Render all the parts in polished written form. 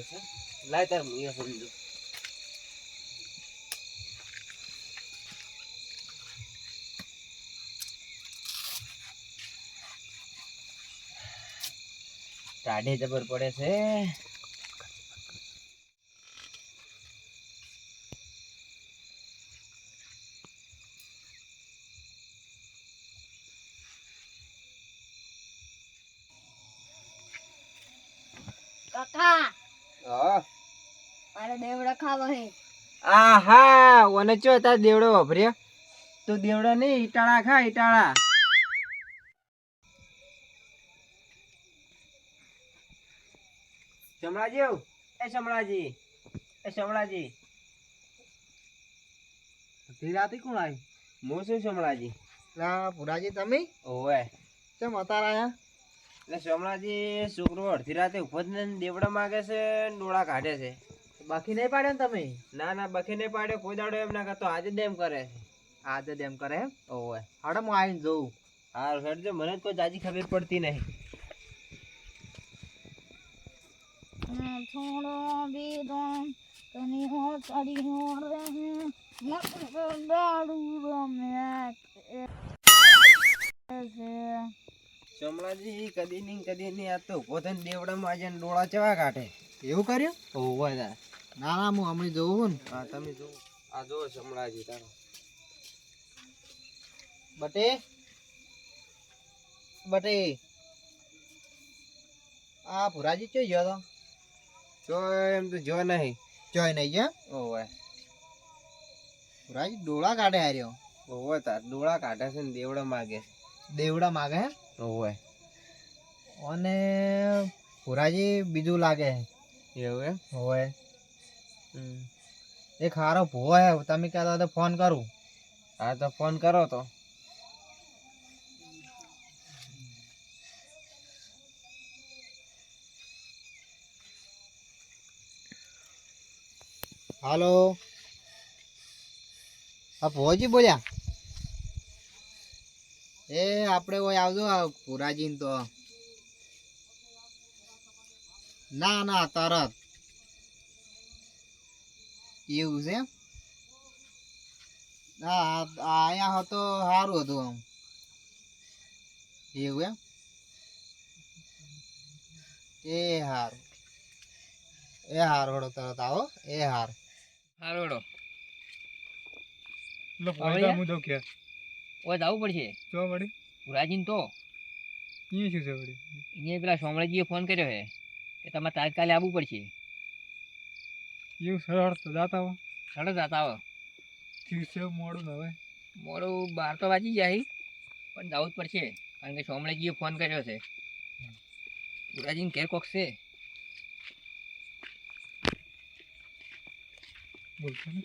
ગયો છે લાય તાર હું એ સમજો ટાઢે જબર પડે છે કાકા હા મારે દેવડા ખાવા હે આહા ઓને ચો તાર દેવડો વાપર્યો તો દેવડા નહીં ઈટાળા ખા ઈટાળા સમળાજી એ સમળાજી રાતી કોણ આવી હું શું સમળાજી પુરાજી તમે ઓવે કેમ અતાર આયા એટલે સમળાજી છોકરો અડધી રાતે ઉભો થઈને દેવડા માગે છે ડોળા કાઢે છે બાકી નહીં પાડ્યા ને તમે ના ના બખી નહીં પાડ્યો કોઈ દાડો એમ ના કરતો આજે ડેમ કરે છે આજે એમ કરે એમ ઓવે હાડો હું આવીને જોઉં હારું હેડજો મને કોઈ જાજી ખબર પડતી નહીં થોડો બેદો તને હો ચડી હો રે મત દાડુ રમે સમળાજી કદી નહીં આ તો ઉભો થઈને દેવડામાં આજે ડોળા ચેવા કાઢે એવું કર્યું ઓવે ના ના હું હમણાં જોઉં ને હા તમે જો આ જો સમળાજી તારો બટે બટે આ પુરાજી ચો ગયો તો તો એમ તો જો નહીં ચોય નહીં ગયા ઓવે પુરાજી ડોળા કાઢે હાર્યો ઓવે તાર ડોળા કાઢે છે ને દેવડા માગે દેવડા માગે હે ઓવે અને પુરાજી બીજું લાગે એવું એમ હોય એક હારો ભૂવો હે તમે કહેતા તો ફોન કરું હા તો ફોન કરો તો હાલો હા ભુવાજી બોલ્યા એ આપણે ઓય આવજો પુરાજીને તો ના ના તરત એવું છે હા અહીંયા હતો સારું હતું આમ એવું એમ એ સારું હળો તરત આવો એ હારું હારોડો લો ફોન હું તો કે ઓય જાવું પડશે જો વળી પુરાજીન તો ઈ શું છે વળી અહીંયા પેલા સોમળાજીએ ફોન કર્યો છે કે તમારે તાત્કાલિક આવવું પડશે એવું સરળ તો જાતા હો સાડો જાતા આવો થયું છે મોડું ને હવે મોડું 12 તો વાગી જાય પણ જવું જ પડશે કારણ કે સોમળાજીએ ફોન કર્યો છે પુરાજીને ઘેર કોક છે બોલતો ને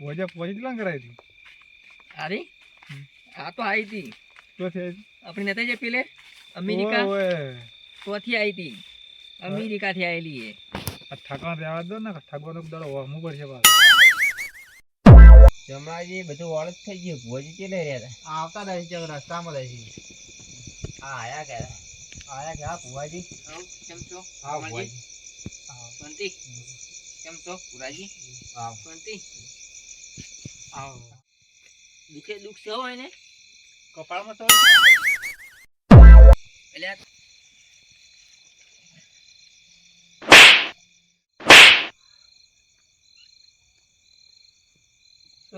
વજા પહોંચી કેટલા કરાવી હતી અરે આ તો આવી હતી તો છે આપણી નતા જે પેલે અમેરિકા ઓય તોથી આવી હતી અમેરિકાથી આવેલી એ આ ઠાકવા રહેવા દો ને ઠાકવાનો દાડો હોમું પડશે બાર જમણાજી બધું ઓળખ થઈ ગયું ભોજી ચેલે રહ્યા હતા આવતા રહી છે રસ્તામાં રહી છે હા આયા કે હા ભુવાજી કેમ છો હા ભુવાજી શાંતિ કેમ છો પુરાજી હા શાંતિ દુખે દુખ છે હોય ને કપાળમાં તો એટલે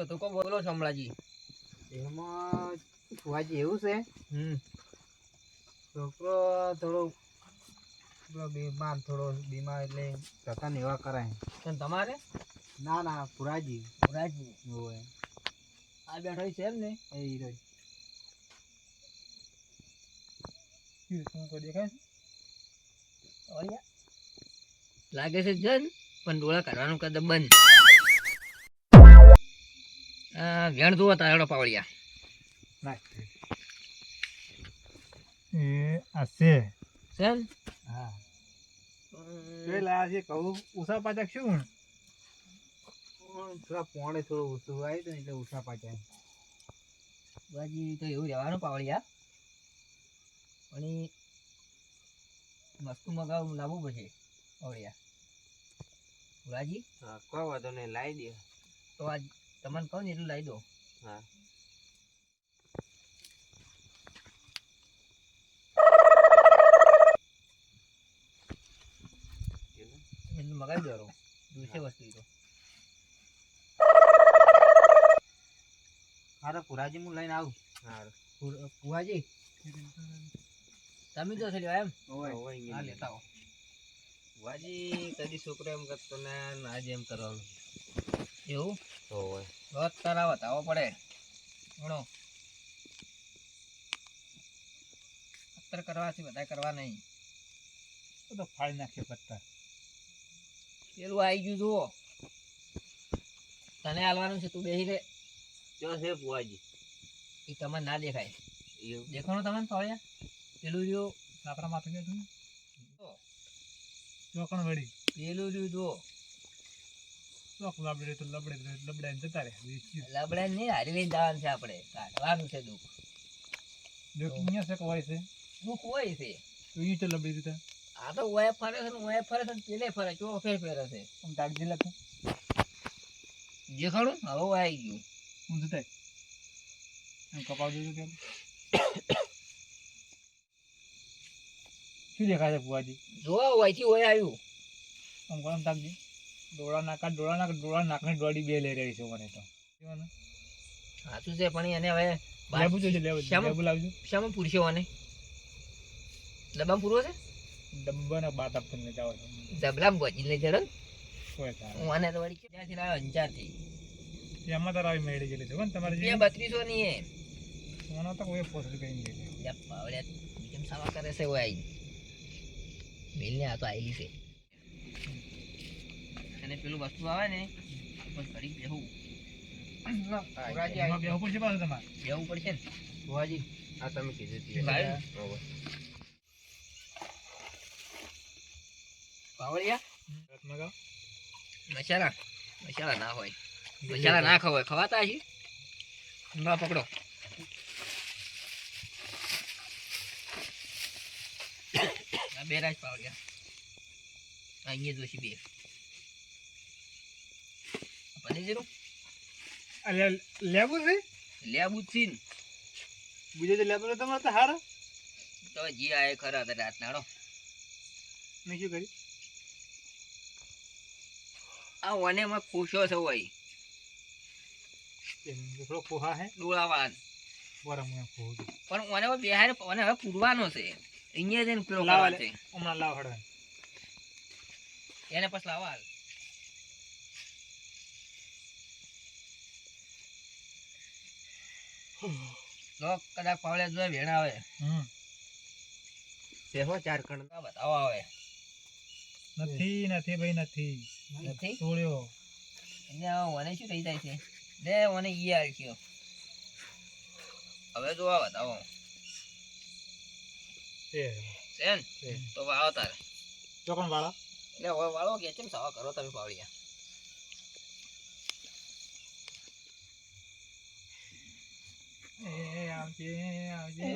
તો કો બોલો સમળાજી એમાં ભુવાજી એવું છે છોકરો થોડો બીમાર એટલે જતા એવા કરાય પણ તમારે ના ના પુરાજી પુરાજી હોય આ બેઠો છે એમ ને એ રહી શું કોઈ દેખાય ઓયા લાગે છે જન પણ ડોળા કાઢવાનું કદમ બંધ વેણ જોવો તારડો પાવળિયા ના એ આ છે સર હા પેલા જે કહું ઉષા પાછા શું થોડા પોણે થોડું ઓછું આવ્યું હતું એટલે ઓછા પાછા બાજી તો એવું રહેવાનું પાવળિયા પણ વસ્તુ મગાવું લાવવું પછી ઓળિયા ભુરાજી હા કોઈ વાંધો નહીં લાવી દે. તો આજ તમને કહું ને એટલું લાવી દો. હા એટલું મગાવી દો દૂસરે વસ્તુ તો હારે પુરાજી હું લઈને આવું. પુરાજી તમે તો છે લેવા એમ ઓય હા લેતા આવો. પુરાજી કદી છોકરો એમ કરતો ને આજ એમ કરવાનું. એવું ઓય બસ તારા બતાવો પડે ઘણો અત્યારે કરવા છે બધા કરવા નહીં. તો ફાડી નાખીએ પત્તા. પેલું આવી ગયું જુઓ તને હાલવાનું છે તું બેસી રે. જો છે પુરાજી એ તમને ના દેખાય એવું દેખાણું તમને પાડ્યા પેલું રહ્યું આપણા માથે ગયા તું જુઓ. ચોકણ વળી પેલું રહ્યું જુઓ ચોક લબડે તો લબડે જતા રહે બીજું લબડા નહીં હારી લઈને જવાનું છે આપણે કાઢવાનું છે દુઃખ. જો અહીંયા છે કે હોય છે દુઃખ હોય છે તો અહીંયા તો લબડી દીધા આ તો ઓય ફરે છે ને ઓય ફરે છે ને પેલે ફરે ચો ફેર ફેરે છે. આમ દાગજી લાગે દેખાડું હવે ઓય આવી ગયું. હું જતા એમ કપાવ દીધું કેમ શું દેખાય છે બુઆજી? જોવા ઓયથી ઓય આવ્યું. આમ કોણ દાગજી ડોળા નાકની દોડી બે લઈ રહી છે મને તો સાચું છે પણ એને હવે લેબુ જોજો શામાં? લેબુ લાવજો શામાં પૂરશે ઓને ડબ્બામાં પૂરવો છે ડબ્બાના બાત આપને જાવ ડબલામાં ગોજી લઈ જડો કોઈ સારું હું આને તો વળી ક્યાંથી લાવ્યો અંજારથી એમાં તાર આવી મેળી ગયેલી છે ને તમારે જે 3200 ની એ મને તો કોઈ પોસડી કઈ નહીં ગયેલી લે પાવડે બીજમ સાવા કરે છે ઓય આઈ મિલને આ તો આઈલી છે અને પેલું વસ્તુ આવે ને બસ ઘડી બેહું એમાં બેહવું પડશે પાછું તમારે બેહું પડશે ને પુરાજી આ તમે કીધું હતું. સાહેબ. ઓય પાવડિયા રસ મગાવ મસાલા ના હોય મસાલા ના ખવાય ખવાતા છે ના પકડો આ બે રાજ પાવડિયા અહીંયા જોશી બે પનીર જીરું લેબુ છે લેબુ છીન બીજો જે લેબુ તમારે તો હારા તો જી આય ખરા હતા રાત નાડો મેં શું કરી આ ઓને માં ખુશો છે હોય થોડો પોહા હે ડોળાવાન બરાબર હું પોહું છું પણ ઓને હવે બેહાર ઓને હવે પૂરવાનો છે અહીંયા જઈને પેલો લાવ કરવા છે હમણાં લાવ હડવા એને પછી લાવા હાલ જો કદાચ પાવડે જોઈ ભેણા આવે સેહો ચાર કણ આ બતાવો આવે નથી નથી ભાઈ નથી નથી તોડ્યો અહીંયા ઓને શું થઈ જાય છે લે ઓને ઈ આલ કયો હવે જો આ બતાવો એ સેન તો વાળો તારે ચોકણ વાળા એટલે હવે વાળો કે કેમ સાવા કરો તમે પાવડિયા આવજે આવજે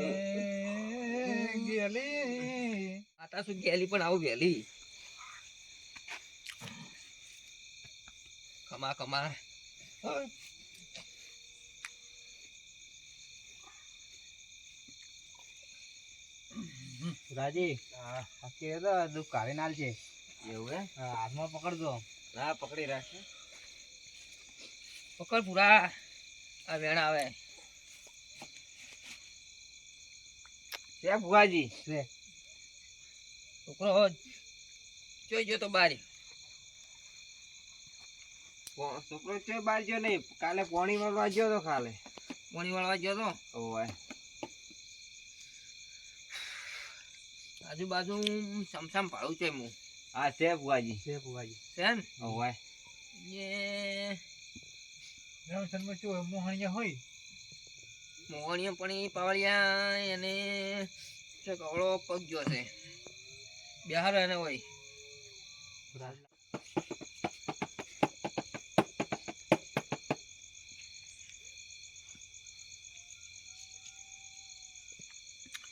ગેલી આતા શું ગેલી પણ આવું ગેલી કમા કમા પુરાજી આ કે તો દુઃખ કાઢી નાલ છે. એવું હે હાથમાં પકડજો. હા પકડી રાખે પકડ પૂરા આ વેણા આવે છે ભુવાજી છે છોકરો જોઈ જો તો બારી છોકરો છે બાર ગયો નહીં કાલે પોણી મળવા ગયો તો કાલે પોણી વાળવા ગયો તો ઓય આજુબાજુ સમસામ ભાડું છે હું હા છે પુરાજી છે ને ઓય એ જન્મ શું મોહણિયા હોય મોહણીયા પણ એ પાવડિયા એને છે કવળો પગ જો છે બિહાર એને હોય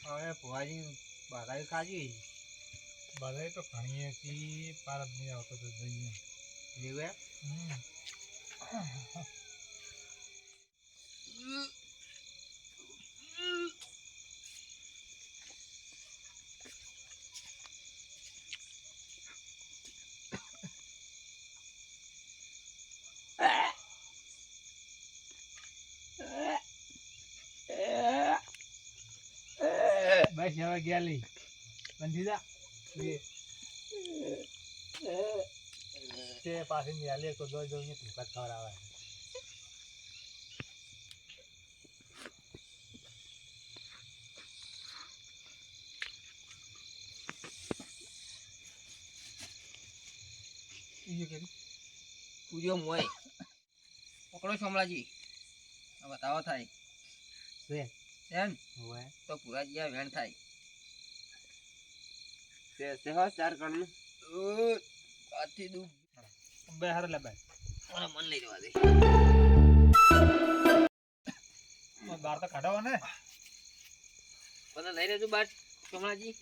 હવે પુરાજી બાગાઈ ખાજી બધાય તો ઘણીએથી પાર જ નહીં આવતો તો જોઈએ. એવું એમ? હમ. બસ હવે ગયા લઈ બંધી જા તે પાછી ન્યાલે તો દોઈ દોઈને ભૂખા ખવડાવે. બીજું કેવું પૂજો મોય પકડો સોમલાજી આ બતાવો થાય છે એમ હોય તો પુરાજી આ વેણ થાય છે હો 4 કણનું આથી દુ બે હાર લે બે મને મન લઈ જવા દે બહાર તો કાઢો ને મને લઈ રહેજો બાર સોમલાજી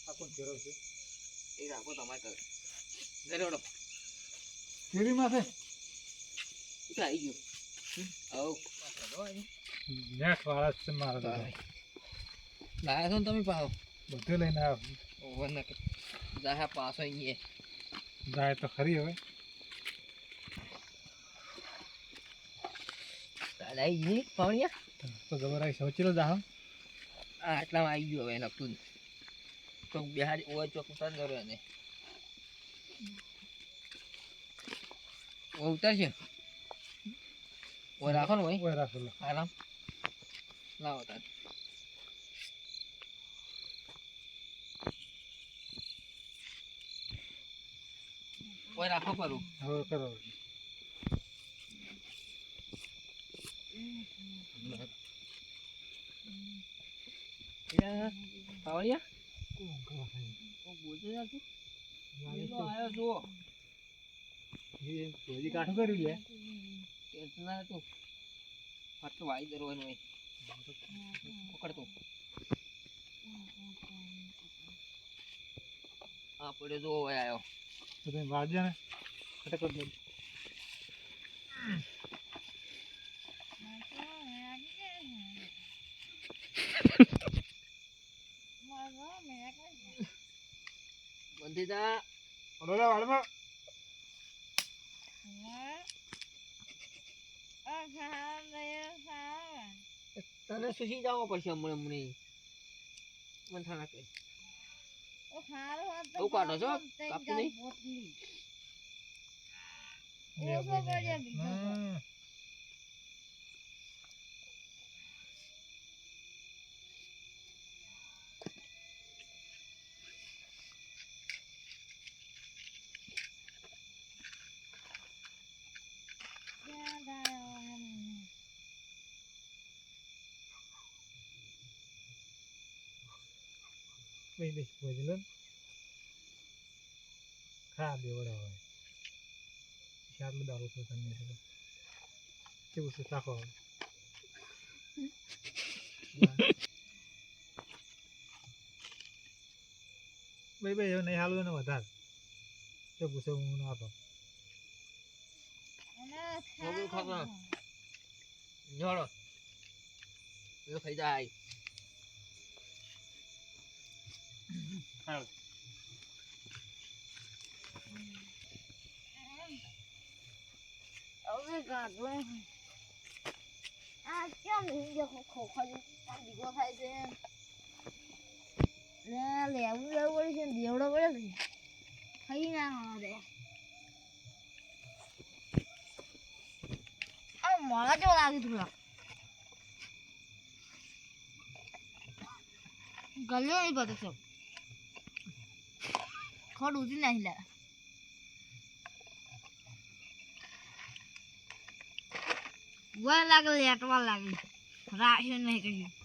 આ કોણ ફેરો છે એ રાખો તમારે કરે લઈ રેડો ફેરીમાં છે એ તો આવી ગયું આવ નેટ વાળા છે મારા લાયા છો ને તમે પાછો બધું લઈને આવ્યો ઓવર ના જાહે પાછો અહીંયા જાય તો ખરી હવે દાદા આવી પાવણિયા તો જબર આવી સોચી જા આ આટલામાં આવી ગયું હવે નકતું તો બિહાર ઓય ચોક ઉતાર દો એને ઓ ઉતારશે ઓ રાખો ને ભાઈ ઓય રાખો લો આરામ લાવો તાર ઓય રાખો કરું હવે કરો પાવળિયા ઓ બોલતો જા તું એ તો આયો જો એ કોઈ કાઠું કરી લે ટેન્શન ના તું ફટ વાઈ દરવાનું હોય પકડ તું આ પડ્યો જો હવે આયો તો તમે વાજ્યા ને ખટક કરી દે બંધીદા ઓલો વાળમાં તને સુશી જવો પડશે હમણાં મને થાના કે બહુ કાઢો છો કાપતું નહીં Wait, wait, ખા દેવડા હોય શાદમાં દારૂ તો તમને છે કેવું છે ચાખો ભાઈ ભાઈ એવું નહીં હાલવું ને વધારે તે પૂછે હું ના હતો જોડો એ ખાઈ જાય આ કેમ ખોખા દીકરો થાય છે લેવું પડે છે દેવડો પડે છે ખાઈ ના આવે આ મોડા જેવો લાગે થોડા ગલ્યો નહીં પતો સબ ખોડ ઉધી નહીં લા વાર લાગે લેટવા લાગે રાખ્યું નહીં કર્યું